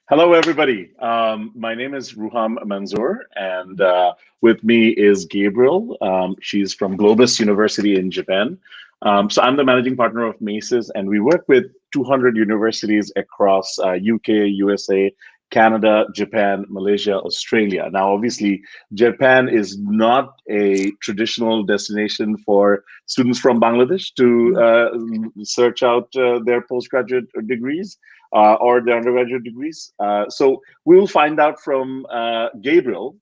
Hello, everybody. My name is Ruham Manzoor, and with me is Gabriel. She's from Globis University in Japan. So I'm the managing partner of MACES, and we work with 200 universities across UK, USA, Canada, Japan, Malaysia, Australia. Now, obviously, Japan is not a traditional destination for students from Bangladesh to search out their postgraduate degrees or their undergraduate degrees. So we'll find out from Gabriel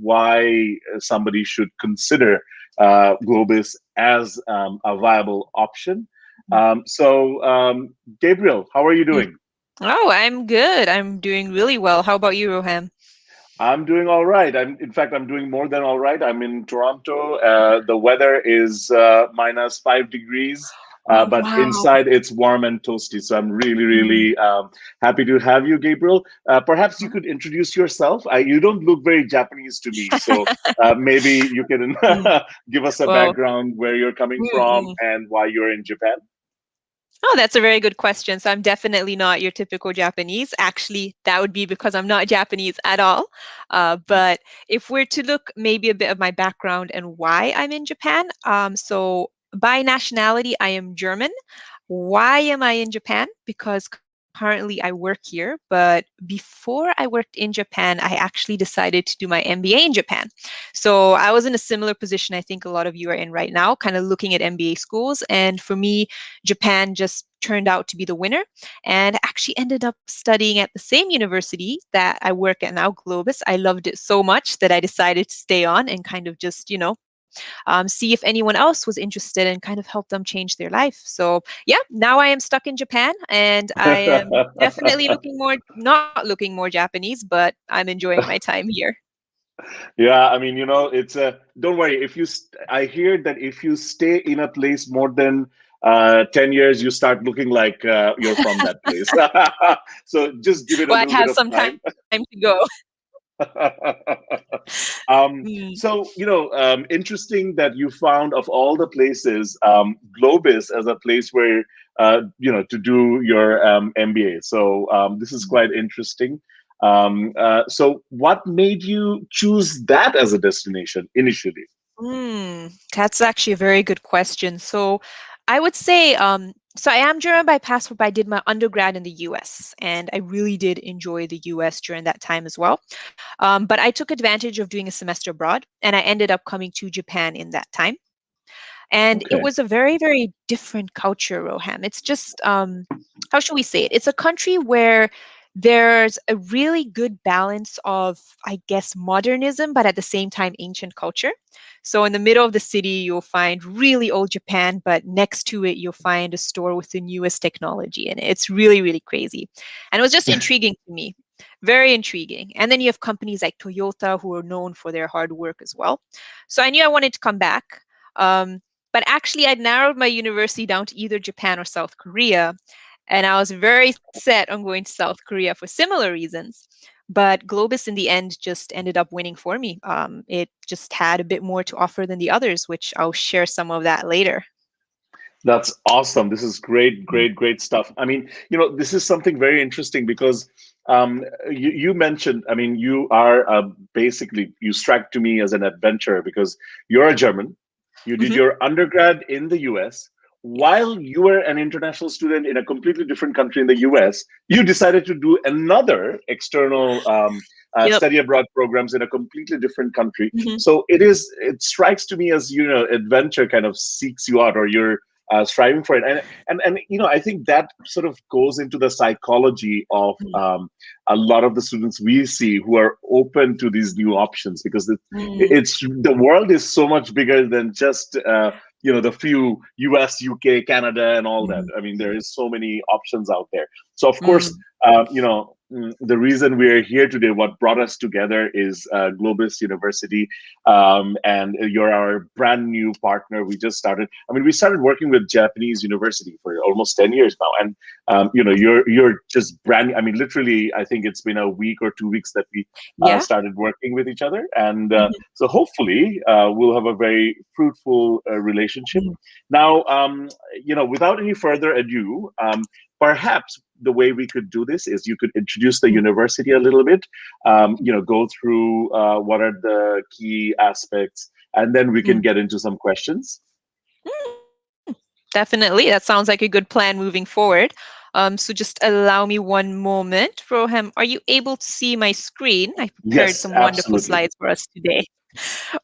why somebody should consider Globis as a viable option. Gabriel, how are you doing? Oh, I'm good. I'm doing really well. How about you, Roham? I'm doing all right. In fact, I'm doing more than all right. I'm in Toronto. The weather is -5 degrees, but Wow. inside it's warm and toasty. So I'm really happy to have you, Gabriel. Perhaps you could introduce yourself. You don't look very Japanese to me, so maybe you can give us a background where you're coming from and why you're in Japan. Oh, that's a very good question. So I'm definitely not your typical Japanese. Actually, that would be because I'm not Japanese at all. But if we're to look maybe a bit of my background and why I'm in Japan, so by nationality, I am German. Why am I in Japan? Because currently I work here, but before I worked in Japan, I actually decided to do my MBA in Japan. So I was in a similar position I think a lot of you are in right now, kind of looking at MBA schools. And for me, Japan just turned out to be the winner, and actually ended up studying at the same university that I work at now, Globis. I loved it so much that I decided to stay on and kind of just, see if anyone else was interested and kind of help them change their life. So yeah, now I am stuck in Japan, and I am definitely not looking more Japanese, but I'm enjoying my time here. Yeah, I mean, it's don't worry. I hear that if you stay in a place more than 10 years, you start looking like you're from that place. So just give it a little bit of time. To go. Interesting that you found, of all the places, Globis as a place where to do your MBA. So this is quite interesting. So what made you choose that as a destination initially? That's actually a very good question. So I would say, so I am German by passport, but I did my undergrad in the US, and I really did enjoy the US during that time as well. But I took advantage of doing a semester abroad, and I ended up coming to Japan in that time. And it Okay. was a very, very different culture, Roham. It's just, how should we say it? It's a country where there's a really good balance of, I guess, modernism, but at the same time, ancient culture. So in the middle of the city, you'll find really old Japan, but next to it, you'll find a store with the newest technology in it. It's really, really crazy. And it was just intriguing to me. Very intriguing. And then you have companies like Toyota who are known for their hard work as well. So I knew I wanted to come back. But actually, I'd narrowed my university down to either Japan or South Korea. And I was very set on going to South Korea for similar reasons. But Globis in the end just ended up winning for me. It just had a bit more to offer than the others, which I'll share some of that later. That's awesome. This is great, Mm. great, great stuff. I mean, this is something very interesting because you mentioned, I mean, you are basically, you strike to me as an adventurer because you're a German. You did Mhm. your undergrad in the US. While you were an international student in a completely different country in the US, you decided to do another external Yep. study abroad programs in a completely different country. Mhm. So it strikes to me as, adventure kind of seeks you out, or you're striving for it, and I think that sort of goes into the psychology of a lot of the students we see who are open to these new options, because Mm. it's the world is so much bigger than just the few US, UK, Canada, and all that. Mm. I mean, there is so many options out there. So of course, Mm. the reason we're here today, what brought us together, is Globis University, and you're our brand new partner. We just started. I mean, we started working with Japanese university for almost 10 years now, and you're just brand. I mean, literally, I think it's been a week or 2 weeks that we Yeah. started working with each other, and Mhm. so hopefully we'll have a very fruitful relationship. Mhm. Now, without any further ado, perhaps the way we could do this is you could introduce the Mm. university a little bit, go through what are the key aspects, and then we can Mm. get into some questions. Mm. Definitely. That sounds like a good plan moving forward. So just allow me one moment. Roham, are you able to see my screen? I prepared Yes, some wonderful absolutely. slides for us today.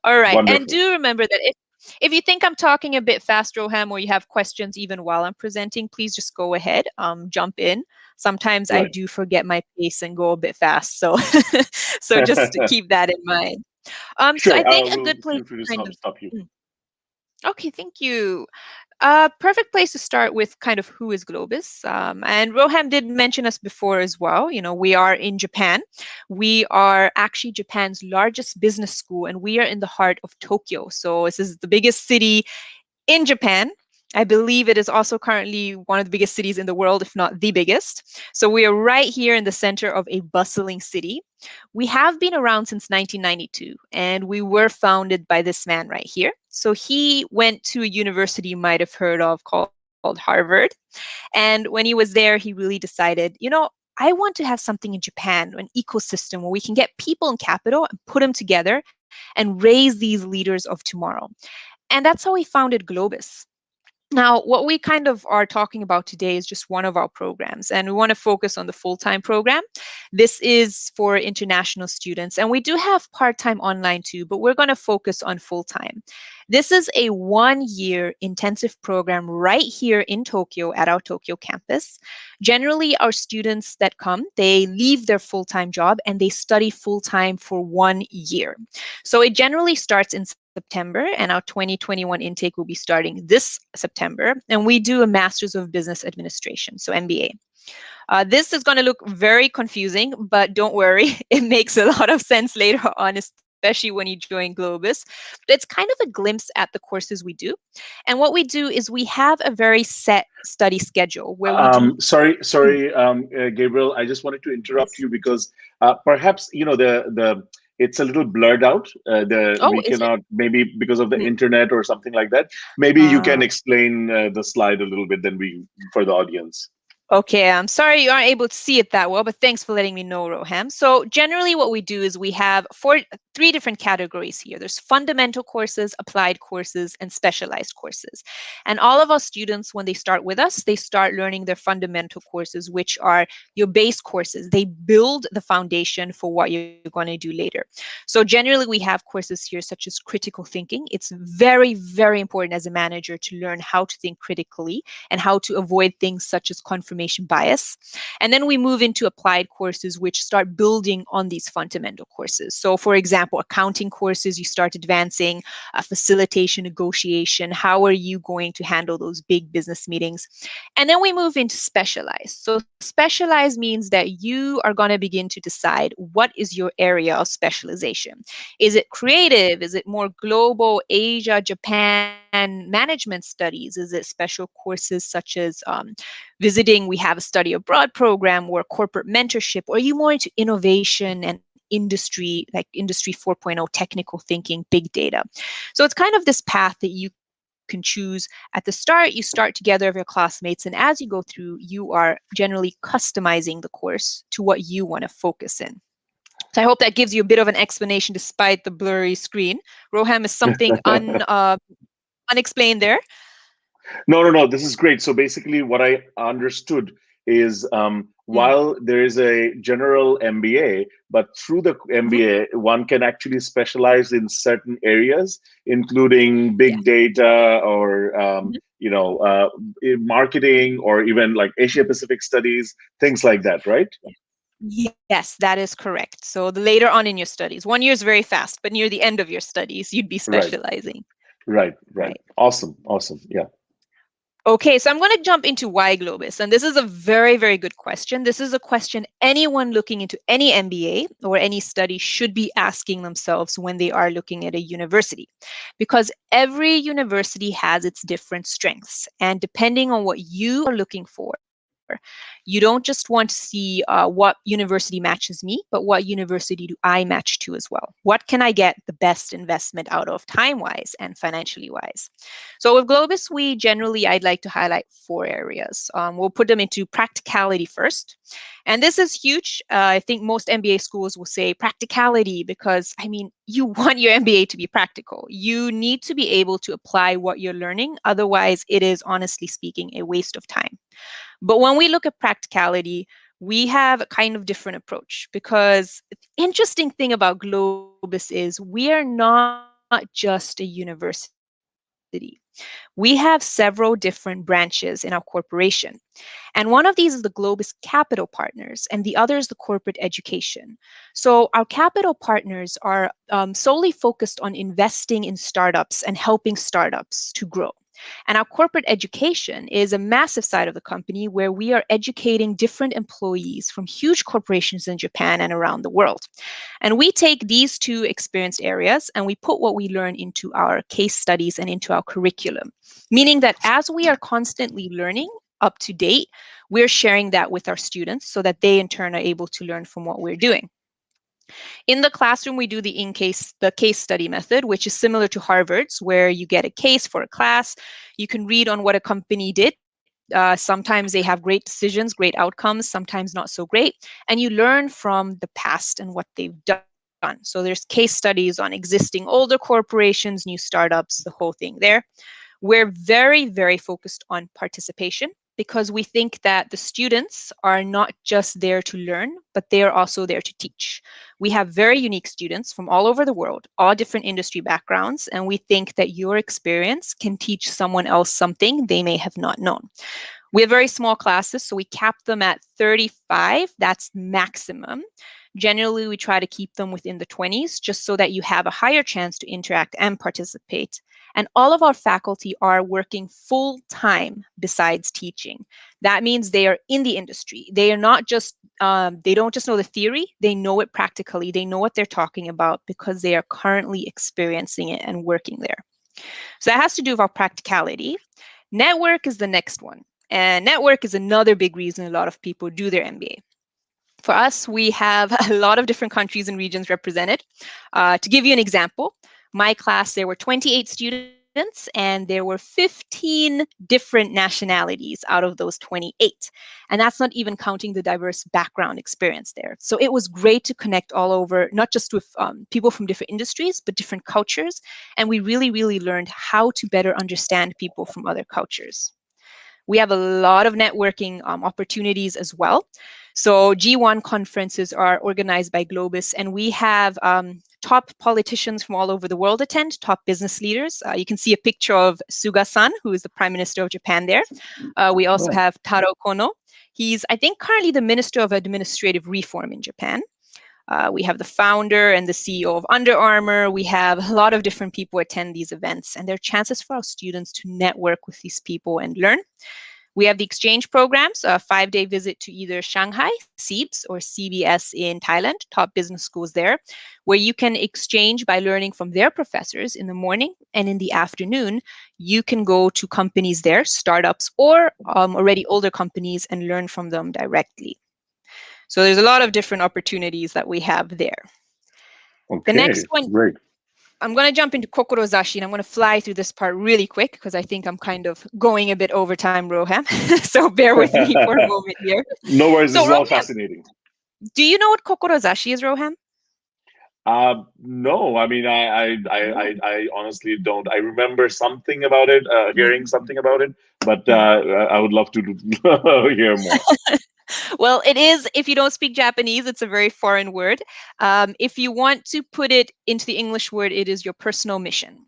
All right. And Wonderful. do remember that if you think I'm talking a bit fast, Roham, or you have questions even while I'm presenting, please just go ahead, jump in. Sometimes I Right. do forget my pace and go a bit fast. So so just keep that in mind. So I Sure, I think a will good place feel free to to kind of stop you. Mm. Okay, thank you. Perfect place to start with kind of who is Globis. And Roham did mention us before as well. You know, we are in Japan. We are actually Japan's largest business school, and we are in the heart of Tokyo. So this is the biggest city in Japan. I believe it is also currently one of the biggest cities in the world, if not the biggest. So we are right here in the center of a bustling city. We have been around since 1992, and we were founded by this man right here. So he went to a university you might have heard of called Harvard. And when he was there, he really decided, I want to have something in Japan, an ecosystem where we can get people and capital and put them together and raise these leaders of tomorrow. And that's how he founded Globis. Now, what we kind of are talking about today is just one of our programs, and we want to focus on the full time program. This is for international students, and we do have part time online too, but we're going to focus on full time. This is a 1 year intensive program right here in Tokyo at our Tokyo campus. Generally, our students that come, they leave their full time job and they study full time for 1 year. So it generally starts in September, and our 2021 intake will be starting this September. And we do a Master's of Business Administration, so MBA. This is going to look very confusing, but don't worry, it makes a lot of sense later on, especially when you join Globis. But it's kind of a glimpse at the courses we do. And what we do is we have a very set study schedule where we do. Mm. Sorry, Gabriel. I just wanted to interrupt Yes. you because perhaps the it's a little blurred out. Oh, We is it? cannot, maybe because of the Mhm. internet or something like that. Maybe you can Uh, explain the slide a little bit, then we for the audience. Okay, I'm sorry you aren't able to see it that well, but thanks for letting me know, Roham. So generally what we do is we have three different categories here. There's fundamental courses, applied courses, and specialized courses. And all of our students, when they start with us, they start learning their fundamental courses, which are your base courses. They build the foundation for what you're going to do later. So generally, we have courses here such as critical thinking. It's very, very important as a manager to learn how to think critically and how to avoid things such as confirmation bias. And then we move into applied courses, which start building on these fundamental courses. So for example, accounting courses, you start advancing facilitation, negotiation. How are you going to handle those big business meetings? And then we move into specialized. So specialized means that you are going to begin to decide what is your area of specialization. Is it creative? Is it more global, Asia, Japan, management studies? Is it special courses such as visiting, we have a study abroad program, or corporate mentorship? Or are you more into innovation and industry, like Industry 4.0, technical thinking, big data? So it's kind of this path that you can choose. At the start, you start together with your classmates, and as you go through, you are generally customizing the course to what you want to focus in. So I hope that gives you a bit of an explanation despite the blurry screen. Roham, is something unexplained there? No. This is great. So basically, what I understood is Mm. while there is a general MBA, but through the Mhm. MBA, one can actually specialize in certain areas, including Yeah. big data or Mhm. in marketing, or even like Asia Pacific studies, things like that, right? Yes, that is correct. So the later on in your studies, 1 year is very fast, but near the end of your studies, you'd be Right, specializing. right. Right. Awesome. Yeah. Okay, so I'm going to jump into why Globis. And this is a very, very good question. This is a question anyone looking into any MBA or any study should be asking themselves when they are looking at a university. Because every university has its different strengths. And depending on what you are looking for, you don't just want to see what university matches me, but what university do I match to as well? What can I get the best investment out of time-wise and financially wise? So with Globus, we generally, I'd like to highlight four areas. We'll put them into practicality first. And this is huge. I think most MBA schools will say practicality because, I mean, you want your MBA to be practical. You need to be able to apply what you're learning. Otherwise, it is, honestly speaking, a waste of time. But when we look at practicality, we have a kind of different approach, because the interesting thing about Globus is we are not just a university. We have several different branches in our corporation. And one of these is the Globis Capital Partners, and the other is the corporate education. So our capital partners are solely focused on investing in startups and helping startups to grow. And our corporate education is a massive side of the company where we are educating different employees from huge corporations in Japan and around the world. And we take these two experienced areas and we put what we learn into our case studies and into our curriculum, meaning that as we are constantly learning up to date, we're sharing that with our students so that they in turn are able to learn from what we're doing. In the classroom, we do the case study method, which is similar to Harvard's, where you get a case for a class. You can read on what a company did. Sometimes they have great decisions, great outcomes, sometimes not so great. And you learn from the past and what they've done. So there's case studies on existing older corporations, new startups, the whole thing there. We're very, very focused on participation because we think that the students are not just there to learn, but they are also there to teach. We have very unique students from all over the world, all different industry backgrounds, and we think that your experience can teach someone else something they may have not known. We have very small classes, so we cap them at 35. That's maximum. Generally, we try to keep them within the 20s just so that you have a higher chance to interact and participate. And all of our faculty are working full time besides teaching. That means they are in the industry. They are not just, they don't just know the theory, they know it practically. They know what they're talking about because they are currently experiencing it and working there. So that has to do with our practicality. Network is the next one. And network is another big reason a lot of people do their MBA. For us, we have a lot of different countries and regions represented. To give you an example, my class, there were 28 students. and there were 15 different nationalities out of those 28. And that's not even counting the diverse background experience there. So it was great to connect all over, not just with people from different industries, but different cultures. And we really, really learned how to better understand people from other cultures. We have a lot of networking opportunities as well. So G1 conferences are organized by Globis, and we have top politicians from all over the world attend, top business leaders. You can see a picture of Suga-san, who is the Prime Minister of Japan there. We also have Taro Kono. He's, I think, currently the Minister of Administrative Reform in Japan. We have the founder and the CEO of Under Armour. We have a lot of different people attend these events, and they're chances for our students to network with these people and learn. We have the exchange programs, a 5-day visit to either Shanghai, CEIBS, or CBS in Thailand, top business schools there, where you can exchange by learning from their professors in the morning, and in the afternoon, you can go to companies there, startups, or already older companies, and learn from them directly. So there's a lot of different opportunities that we have there. Okay, the next one, great. I'm going to jump into Kokorozashi, and I'm going to fly through this part really quick because I think I'm kind of going a bit over time, Roham. So bear with me for a moment here. No worries, So this is all Roham, fascinating. do you know what Kokorozashi is, Roham? No, I mean, I honestly don't. I remember something about it, hearing something about it, but I would love to hear more. Well, it is, if you don't speak Japanese, it's a very foreign word. If you want to put it into the English word, it is your personal mission.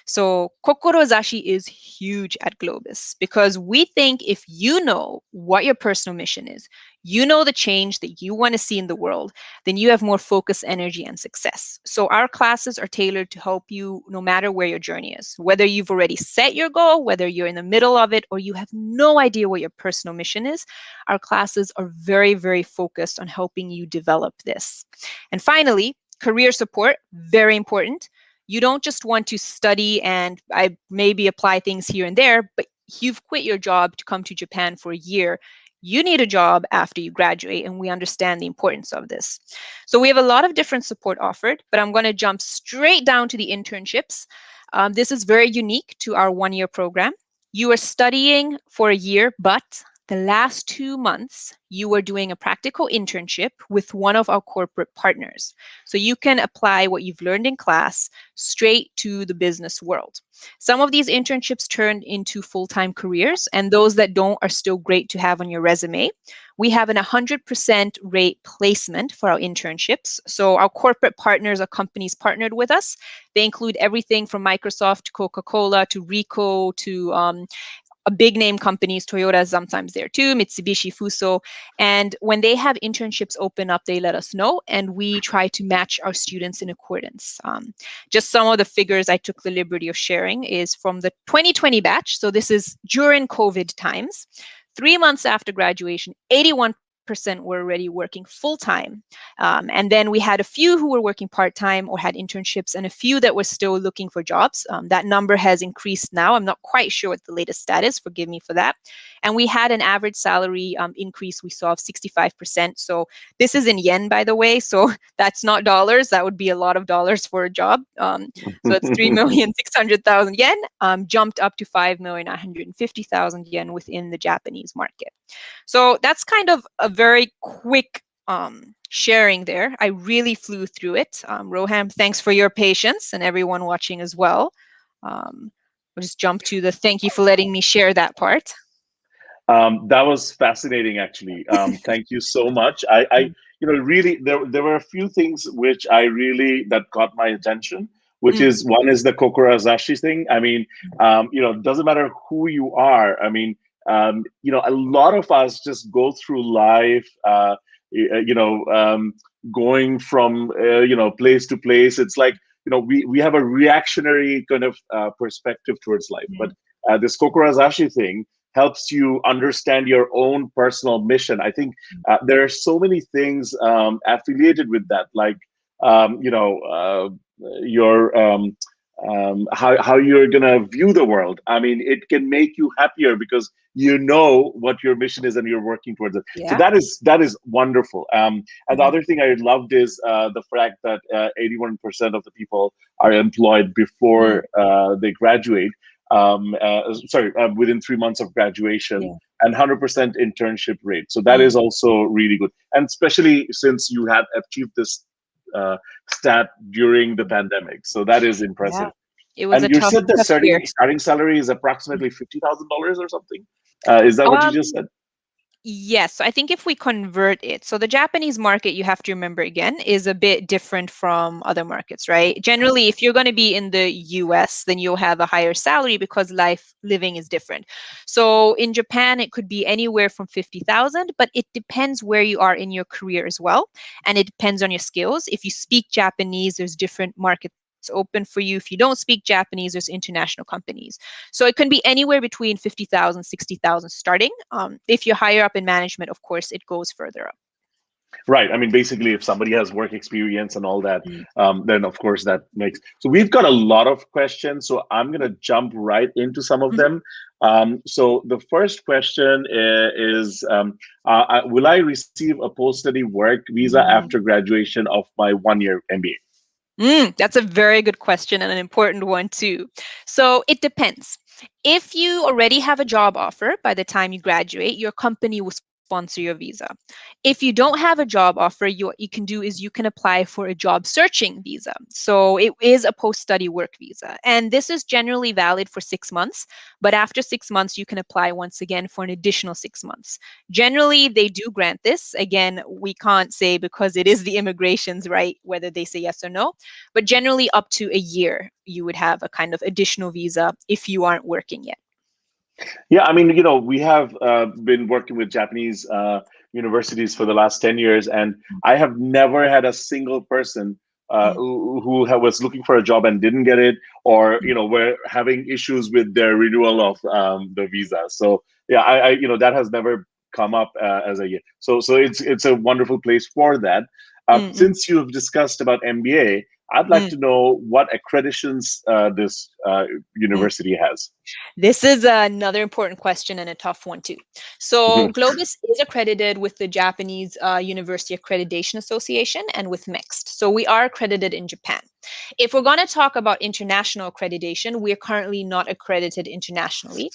So Kokorozashi is huge at Globis because we think if you know what your personal mission is, you know the change that you want to see in the world, then you have more focus, energy, and success. So our classes are tailored to help you no matter where your journey is, whether you've already set your goal, whether you're in the middle of it, or you have no idea what your personal mission is. Our classes are very, very focused on helping you develop this. And finally, career support, very important. You don't just want to study and I maybe apply things here and there, but you've quit your job to come to Japan for a year. You need a job after you graduate, and we understand the importance of this. So we have a lot of different support offered, but I'm going to jump straight down to the internships. This is very unique to our one-year program. You are studying for a year, but the last 2 months, you are doing a practical internship with one of our corporate partners. So you can apply what you've learned in class straight to the business world. Some of these internships turn into full-time careers, and those that don't are still great to have on your resume. We have an 100% rate placement for our internships. So our corporate partners are companies partnered with us. They include everything from Microsoft to Coca-Cola to Ricoh to big name companies. Toyota is sometimes there too, Mitsubishi, Fuso. And when they have internships open up, they let us know, and we try to match our students in accordance. Just some of the figures I took the liberty of sharing is from the 2020 batch. So this is during COVID times. 3 months after graduation, 81% were already working full-time. And then we had a few who were working part-time or had internships, and a few that were still looking for jobs. That number has increased now. I'm not quite sure what the latest stat is. Forgive me for that. And we had an average salary increase we saw of 65%. So this is in yen, by the way. So that's not dollars. That would be a lot of dollars for a job. So it's 3,600,000 yen, jumped up to 5,950,000 yen within the Japanese market. So that's kind of a very quick sharing there. I really flew through it. Roham, thanks for your patience, and everyone watching as well. We'll just jump to the thank you for letting me share that part. That was fascinating, actually. Thank you so much. Really, there were a few things which that caught my attention. Which is one is the Kokorozashi thing. I mean, it doesn't matter who you are. I mean, a lot of us just go through life, going from place to place. It's like we have a reactionary kind of perspective towards life. But this Kokorozashi thing helps you understand your own personal mission. I think there are so many things affiliated with that, like your how you're gonna view the world. I mean, it can make you happier because you know what your mission is and you're working towards it. So Yeah. that is wonderful. And the Mhm. other thing I loved is the fact that 81% of the people are employed before Mm. they graduate. Within 3 months of graduation, Yeah. and 100% internship rate. So that is Mm. also really good, and especially since you had achieved this uh, stat during the pandemic. So that is Yeah. impressive. It was And a you tough, said the tough year. starting salary is approximately $50,000 or something. Is that what you just Um, said? Yes, I think if we convert it, so the Japanese market, you have to remember again, is a bit different from other markets, right? Generally, if you're going to be in the US, then you'll have a higher salary because life living is different. So in Japan, it could be anywhere from 50,000, but it depends where you are in your career as well. And it depends on your skills. If you speak Japanese, there's different markets open for you. If you don't speak Japanese, there's international companies. So it can be anywhere between 50,000, 60,000 starting. If you're higher up in management, of course, it goes further up. Right. I mean, basically, if somebody has work experience and all that, Mm. then of course that makes. So we've got a lot of questions. So I'm going to jump right into some of Mhm. them. So the first question is, will I receive a post-study work visa after Mm. graduation of my 1 year MBA? That's a very good question and an important one too. So it depends. If you already have a job offer by the time you graduate, your company will sponsor your visa. If you don't have a job offer, what you can do is you can apply for a job searching visa. So it is a post study work visa. And this is generally valid for 6 months. But after 6 months, you can apply once again for an additional 6 months. Generally, they do grant this. Again, we can't say because it is the immigration's right whether they say yes or no, but generally up to a year you would have a kind of additional visa if you aren't working yet. Yeah, I mean, we have been working with Japanese universities for the last 10 years, and I have never had a single person Mm, was looking for a job and didn't get it, or, mm, were having issues with their renewal of the visa. So, yeah, that has never come up as a. So it's a wonderful place for that. mm, mm, Since you have discussed about MBA, I'd like mm, to know what accreditations this mm. university has. This is another important question and a tough one too. So Globis is accredited with the Japanese University Accreditation Association and with Mixed. So we are accredited in Japan. If we're going to talk about international accreditation, we are currently not accredited internationally.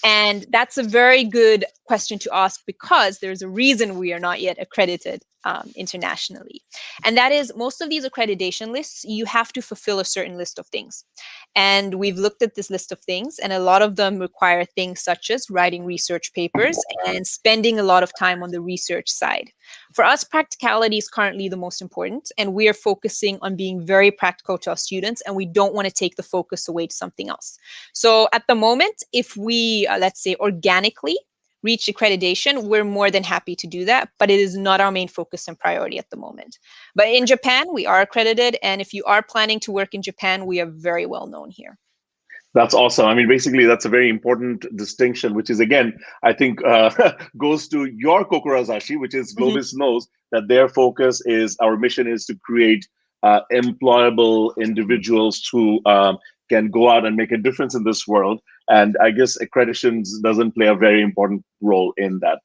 And that's a very good question to ask because there's a reason we are not yet accredited internationally. And that is most of these accreditation lists, you have to fulfill a certain list of things. And we've looked at this list of things, and a lot of them require things such as writing research papers and spending a lot of time on the research side. For us, practicality is currently the most important, and we are focusing on being very practical to our students, and we don't want to take the focus away to something else. So at the moment, if we, let's say, organically reach accreditation, we're more than happy to do that, but it is not our main focus and priority at the moment. But in Japan, we are accredited, and if you are planning to work in Japan, we are very well known here. That's awesome. I mean, basically, that's a very important distinction, which is, again, I think, goes to your Kokorozashi, which is Mhm. Globis knows that their focus is our mission is to create employable individuals who can go out and make a difference in this world. And I guess accreditations doesn't play a very important role in that.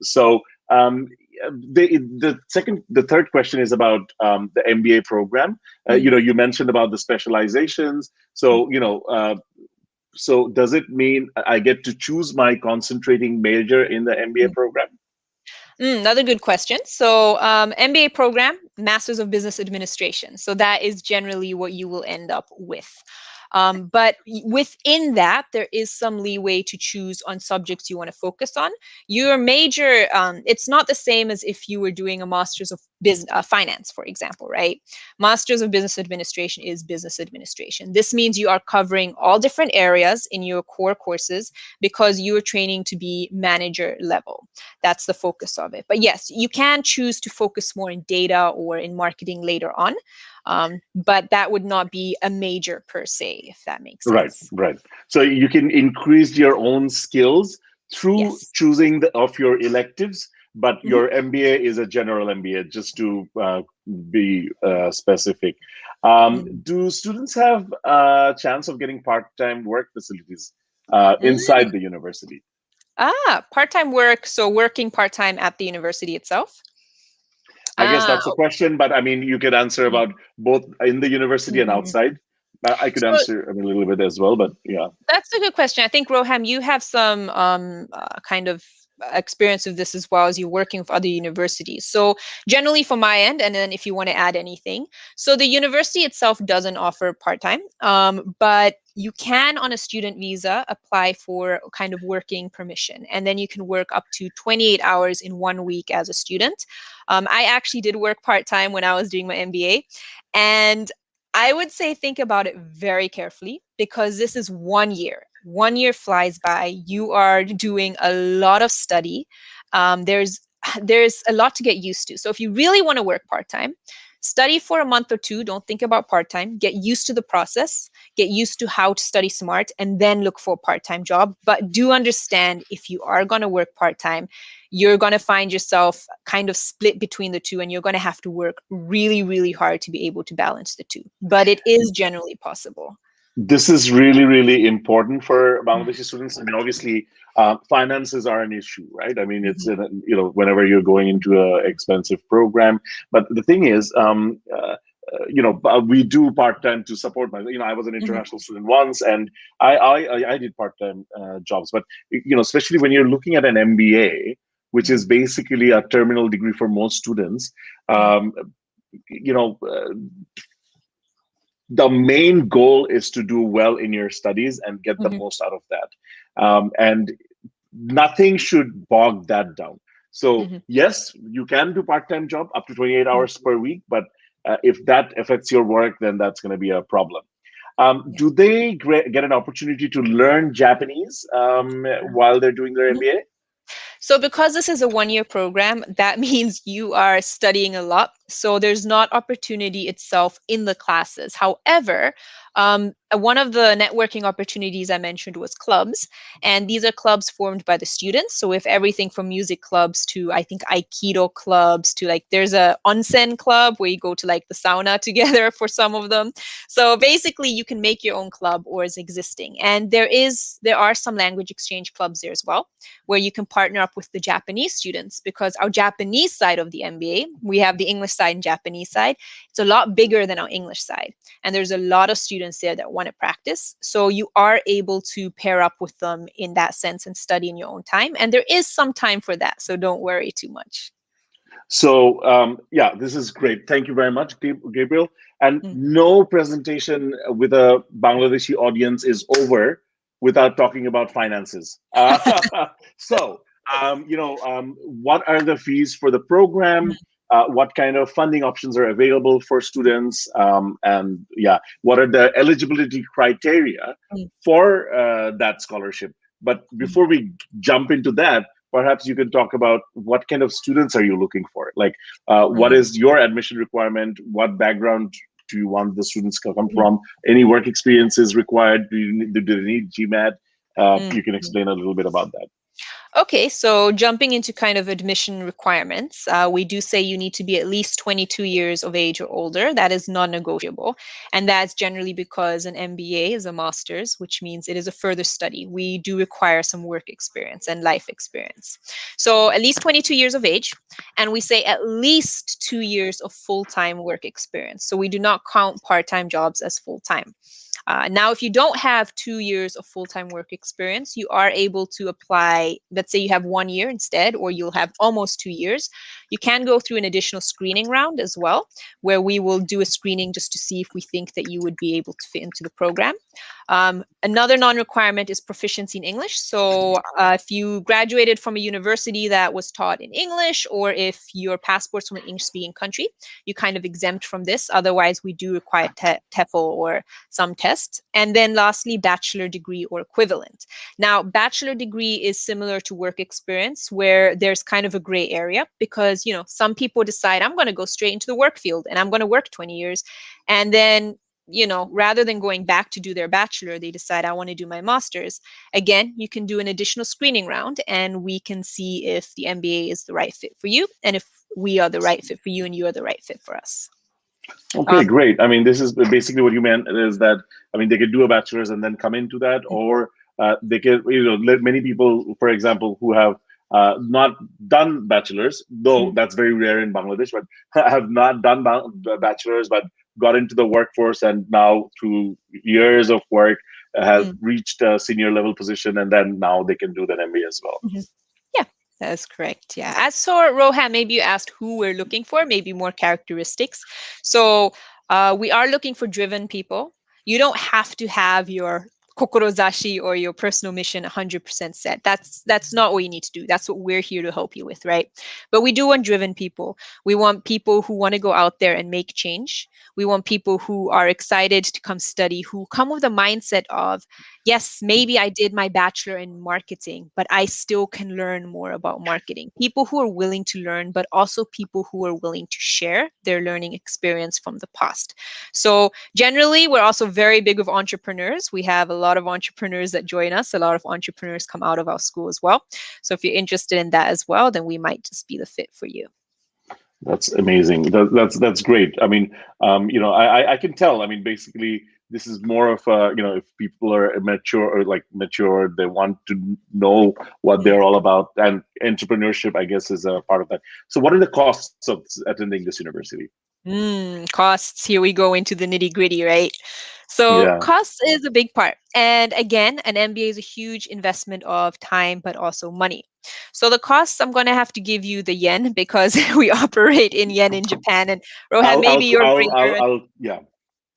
So the third question is about the MBA program. Mm. You mentioned about the specializations. So, so does it mean I get to choose my concentrating major in the MBA Mm. program? Another good question. So, MBA program, Masters of Business Administration. So, that is generally what you will end up with. But within that, there is some leeway to choose on subjects you want to focus on. Your major, it's not the same as if you were doing a Master's of Business Finance, for example, right? Masters of Business Administration is business administration. This means you are covering all different areas in your core courses because you are training to be manager level. That's the focus of it. But yes, you can choose to focus more in data or in marketing later on. But that would not be a major per se, if that makes Right, sense. right. So you can increase your own skills through Yes. choosing of your electives, but Mhm. your MBA is a general MBA, just to be specific. Mhm. Do students have a chance of getting part-time work facilities Mm. inside the university? Part-time work, so working part-time at the university itself. I guess Ah, that's a question, but I mean, you could answer okay. about both in the university and Mhm. outside. I could So answer a little bit as well, but yeah. that's a good question. I think Roham, you have some kind of experience of this as well as you working with other universities. So generally from my end, and then if you want to add anything, so the university itself doesn't offer part-time, but you can on a student visa apply for kind of working permission, and then you can work up to 28 hours in 1 week as a student. I actually did work part-time when I was doing my MBA, and I would say think about it very carefully because this is 1 year. 1 year flies by. You are doing a lot of study. There's there's a lot to get used to. So if you really want to work part time, study for a month or two. Don't think about part time. Get used to the process. Get used to how to study smart, and then look for a part time job. But do understand if you are going to work part time, you're going to find yourself kind of split between the two, and you're going to have to work really, really hard to be able to balance the two. But it is generally possible. This is really, really important for Mm. Bangladeshi students. I mean, obviously, finances are an issue, right? I mean, it's Mhm. whenever you're going into a expensive program. But the thing is, we do part time to support my. I was an Mhm. international student once, and I did part time jobs. But especially when you're looking at an MBA, which is Mhm. basically a terminal degree for most students. Mhm. Um, you know, the main goal is to do well in your studies and get the Mhm. most out of that. And nothing should bog that down. So, Mhm. yes, you can do part-time job up to 28 Mhm. hours per week, but if that affects your work, then that's going to be a problem. Yeah. Do they get an opportunity to learn Japanese while they're doing their Mhm. MBA? So because this is a 1 year program, that means you are studying a lot. So there's not opportunity itself in the classes. However, one of the networking opportunities I mentioned was clubs, and these are clubs formed by the students. So if everything from music clubs to I think Aikido clubs to like there's a onsen club where you go to like the sauna together for some of them. So basically you can make your own club or is existing. And there are some language exchange clubs there as well where you can partner up with the Japanese students because our Japanese side of the MBA, we have the English side and Japanese side. It's a lot bigger than our English side. And there's a lot of students there that want to practice. So you are able to pair up with them in that sense and study in your own time. And there is some time for that. So don't worry too much. So, yeah, this is great. Thank you very much, Gabriel. And Mm. no presentation with a Bangladeshi audience is over without talking about finances. So, what are the fees for the program? What kind of funding options are available for students? And yeah, what are the eligibility criteria Mm. for that scholarship? But Mm. before we jump into that, perhaps you can talk about what kind of students are you looking for? Like, what Mm. is your admission requirement? What background do you want the students to come Mm. from? Any work experiences required? Do they need GMAT? Mm. You can Mm. explain a little bit about that. Okay, so jumping into kind of admission requirements, we do say you need to be at least 22 years of age or older. That is non-negotiable. And that's generally because an MBA is a master's, which means it is a further study. We do require some work experience and life experience. So at least 22 years of age. And we say at least 2 years of full-time work experience. So we do not count part-time jobs as full-time. Now, if you don't have 2 years of full time work experience, you are able to apply. Let's say you have 1 year instead, or you'll have almost 2 years. You can go through an additional screening round as well, where we will do a screening just to see if we think that you would be able to fit into the program. Another non requirement is proficiency in English. So, if you graduated from a university that was taught in English, or if your passport's from an English speaking country, you kind of exempt from this. Otherwise, we do require TEFL or some tests. And then lastly, bachelor degree or equivalent. Now, bachelor degree is similar to work experience where there's kind of a gray area because, some people decide I'm going to go straight into the work field and I'm going to work 20 years. And then rather than going back to do their bachelor, they decide, I want to do my master's. Again, you can do an additional screening round and we can see if the MBA is the right fit for you and if we are the right fit for you and you are the right fit for us. Okay, great. I mean, this is basically what you meant is that, I mean, they could do a bachelor's and then come into that, or they could, many people, for example, who have not done bachelor's, though that's very rare in Bangladesh, but have not done bachelor's, but got into the workforce and now through years of work have reached a senior level position, and then now they can do that MBA as well. Yeah, that's correct. Yeah. As for Rohan, maybe you asked who we're looking for, maybe more characteristics. So we are looking for driven people. You don't have to have your Kokorozashi or your personal mission 100% set. That's not what you need to do. That's what we're here to help you with, right? But we do want driven people. We want people who want to go out there and make change. We want people who are excited to come study, who come with a mindset of, yes, maybe I did my bachelor in marketing, but I still can learn more about marketing. People who are willing to learn, but also people who are willing to share their learning experience from the past. So generally, we're also very big of entrepreneurs. We have a lot of entrepreneurs that join us. A lot of entrepreneurs come out of our school as well. So if you're interested in that as well, then we might just be the fit for you. That's amazing. That's great. I mean, I can tell. I mean, basically, this is more of a, if people are mature, they want to know what they're all about, and entrepreneurship, I guess, is a part of that. So, what are the costs of attending this university? Costs. Here we go into the nitty gritty, right? So costs is a big part. And again, an MBA is a huge investment of time, but also money. So the costs, I'm going to have to give you the yen because we operate in yen in Japan. And Rohan, maybe you're yeah.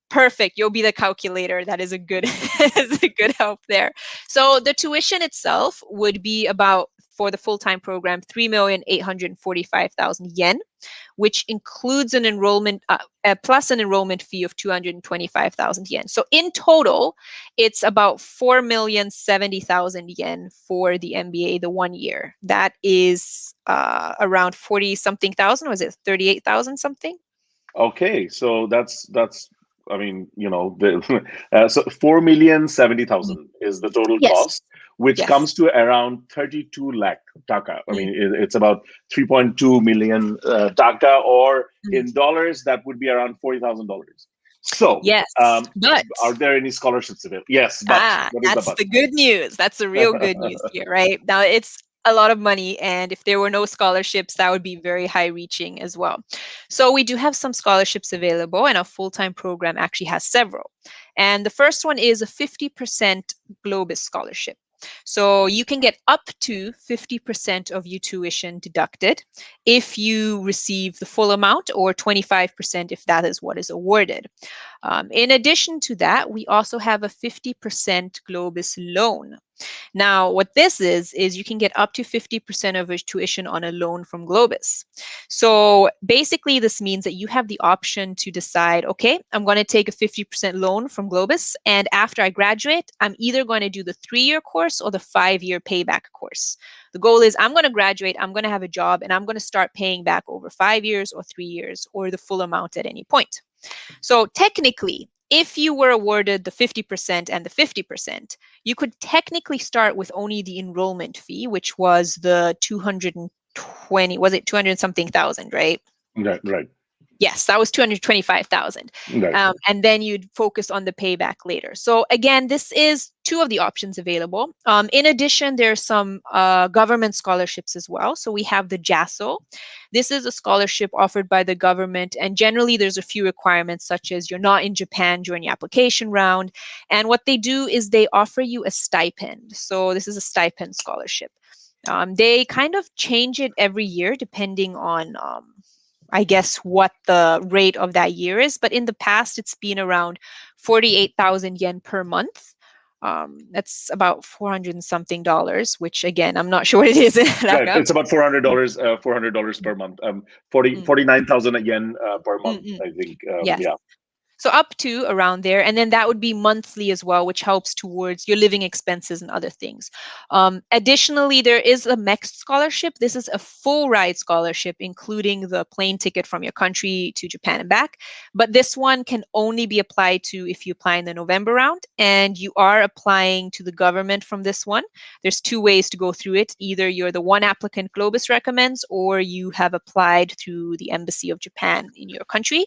Perfect. You'll be the calculator. That is a good, is a good help there. So the tuition itself would be about, for the full-time program, 3,845,000 yen, which includes an enrollment plus an enrollment fee of 225,000 yen. So in total, it's about 4,070,000 yen for the MBA, the 1 year. That is around 40 something thousand. Was it 38,000 something? Okay, so that's I mean, so 4,070,000 is the total cost, which comes to around 32 lakh Dhaka. I mean, it's about 3.2 million Dhaka, or in dollars, that would be around $40,000. So, but are there any scholarships available? Yes, but that's the good news. That's the real good news here, right? Now, it's a lot of money, and if there were no scholarships, that would be very high reaching as well. So we do have some scholarships available, and our full-time program actually has several. And the first one is a 50% Globis scholarship. So you can get up to 50% of your tuition deducted if you receive the full amount, or 25% if that is what is awarded. In addition to that, we also have a 50% Globis loan. Now, what this is you can get up to 50% of your tuition on a loan from Globis. So basically, this means that you have the option to decide, okay, I'm going to take a 50% loan from Globis, and after I graduate, I'm either going to do the 3-year course or the 5-year payback course. The goal is I'm going to graduate, I'm going to have a job, and I'm going to start paying back over 5 years or 3 years or the full amount at any point. So technically, if you were awarded the 50% and the 50%, you could technically start with only the enrollment fee, which was the 220, was it 200 something thousand, right? Right. Yes, that was 225,000. Right. And then you'd focus on the payback later. So again, this is 2 of the options available. In addition, there's some government scholarships as well. So we have the JASO. This is a scholarship offered by the government. And generally, there's a few requirements, such as you're not in Japan during the application round. And what they do is they offer you a stipend. So this is a stipend scholarship. They kind of change it every year depending on I guess what the rate of that year is, but in the past it's been around 48,000 yen per month. That's about 400 and something dollars, which again I'm not sure what it is in Dhaka. Right, it's about $400 per month. 49,000 yen per month, I think. Yeah. So up to around there, and then that would be monthly as well, which helps towards your living expenses and other things. Additionally, there is a MEX scholarship. This is a full ride scholarship, including the plane ticket from your country to Japan and back. But this one can only be applied to if you apply in the November round, and you are applying to the government from this one. There's two ways to go through it. Either you're the one applicant Globis recommends, or you have applied through the Embassy of Japan in your country.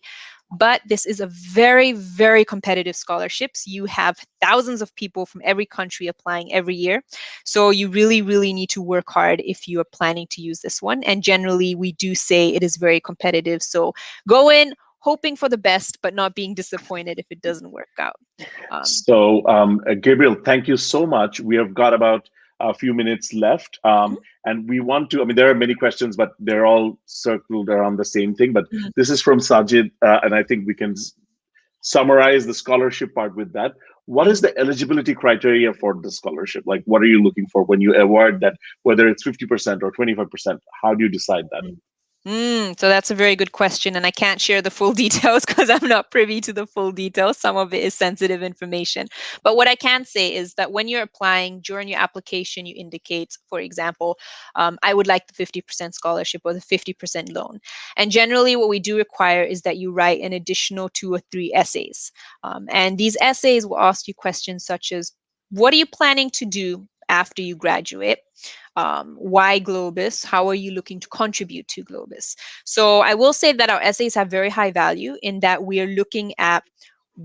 But this is a very, very competitive scholarships. You have thousands of people from every country applying every year. So you really, really need to work hard if you are planning to use this one. And generally, we do say it is very competitive. So go in hoping for the best, but not being disappointed if it doesn't work out. So, Gabriel, thank you so much. We have got about a few minutes left. And we want to, I mean, there are many questions, but they're all circled around the same thing. But this is from Sajid, and I think we can summarize the scholarship part with that. What is the eligibility criteria for the scholarship? Like, what are you looking for when you award that, whether it's 50% or 25%? How do you decide that? So that's a very good question, and I can't share the full details because I'm not privy to the full details. Some of it is sensitive information. But what I can say is that when you're applying, during your application, you indicate, for example, I would like the 50% scholarship or the 50% loan. And generally, what we do require is that you write an additional 2 or 3 essays. And these essays will ask you questions such as, what are you planning to do after you graduate? Why Globis? How are you looking to contribute to Globis? So I will say that our essays have very high value in that we are looking at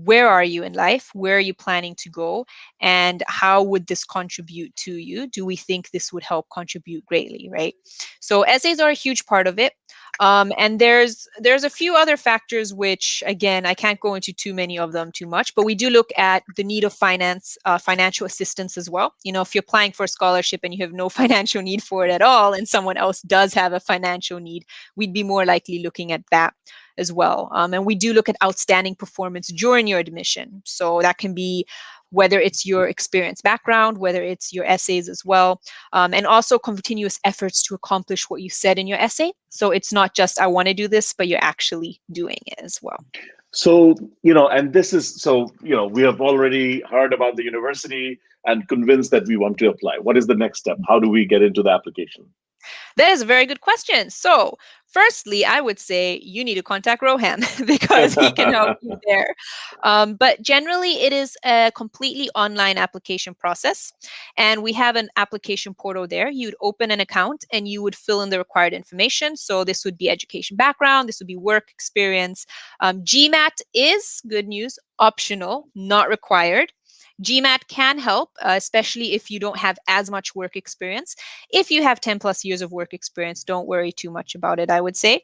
where are you in life? Where are you planning to go? And how would this contribute to you? Do we think this would help contribute greatly, right? So essays are a huge part of it. And there's a few other factors which, again, I can't go into too many of them too much, but we do look at the need of financial assistance as well. You know, if you're applying for a scholarship and you have no financial need for it at all, and someone else does have a financial need, we'd be more likely looking at that as well. And we do look at outstanding performance during your admission. So that can be whether it's your experience background, whether it's your essays as well, and also continuous efforts to accomplish what you said in your essay. So it's not just, I want to do this, but you're actually doing it as well. So, and this is, so, we have already heard about the university and convinced that we want to apply. What is the next step? How do we get into the application? That is a very good question. So, firstly, I would say you need to contact Rohan because he can help you there. But generally, it is a completely online application process. And we have an application portal there. You'd open an account and you would fill in the required information. So, this would be education background, this would be work experience. GMAT is, good news, optional, not required. GMAT can help, especially if you don't have as much work experience. If you have 10 plus years of work experience, don't worry too much about it, I would say.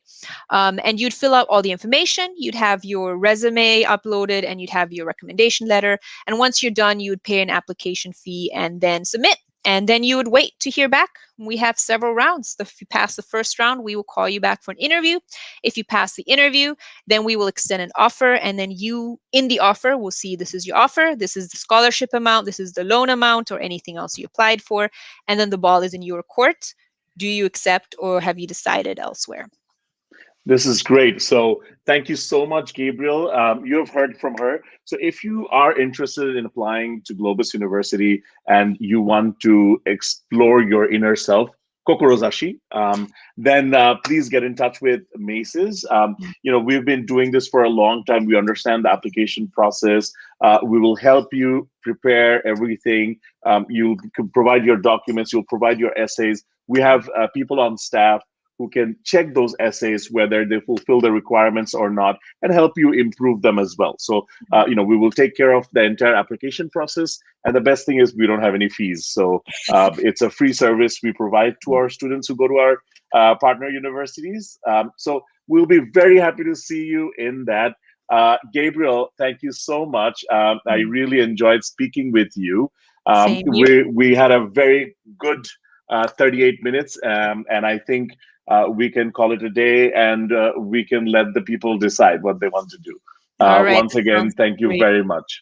And you'd fill out all the information, you'd have your resume uploaded, and you'd have your recommendation letter. And once you're done, you would pay an application fee and then submit. And then you would wait to hear back. We have several rounds. If you pass the first round, we will call you back for an interview. If you pass the interview, then we will extend an offer. And then you, in the offer, will see this is your offer, this is the scholarship amount, this is the loan amount, or anything else you applied for. And then the ball is in your court. Do you accept, or have you decided elsewhere? This is great. So thank you so much, Gabriel. You have heard from her. So if you are interested in applying to Globis University and you want to explore your inner self, Kokorozashi, then please get in touch with Maces. We've been doing this for a long time. We understand the application process. We will help you prepare everything. You can provide your documents. You'll provide your essays. We have people on staff who can check those essays, whether they fulfill the requirements or not, and help you improve them as well. So, we will take care of the entire application process. And the best thing is we don't have any fees. So it's a free service we provide to our students who go to our partner universities. So we'll be very happy to see you in that. Gabriel, thank you so much. I really enjoyed speaking with you. We had a very good 38 minutes, and I think we can call it a day, and we can let the people decide what they want to do. All right, once again, thank you very much.